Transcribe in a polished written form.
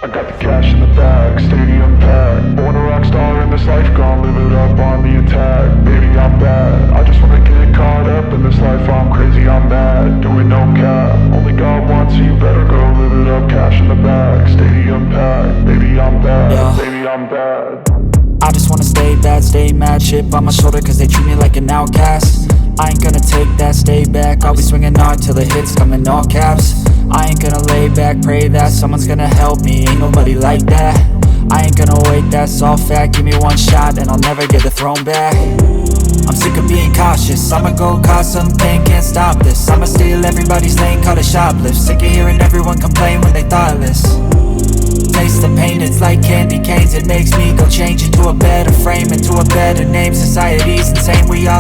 I got the cash in the bag, stadium packed. Born a rock star in this life, gon' live it up on the attack. Baby, I'm bad, I just wanna get caught up in this life. I'm crazy, I'm mad, doing no cap. Only God wants, so you better go live it up. Cash in the bag, stadium packed. Baby, I'm bad, Yeah. baby, I'm bad. I just wanna stay bad, stay mad. Chip on my shoulder cause they treat me like an outcast. I ain't gonna take that, stay back. I'll be swinging hard till the hits come in all caps. I ain't gonna lay back, pray that someone's gonna help me. Ain't nobody like that. I ain't gonna wait, that's all fact. Give me one shot and I'll never get the throne back. I'm sick of being cautious, I'ma go cause some pain, can't stop this. I'ma steal everybody's lane, call it shoplift. Sick of hearing everyone complain when they thoughtless. Taste the pain, it's like candy canes. It makes me go change into a better frame, into a better name. Society's insane, we all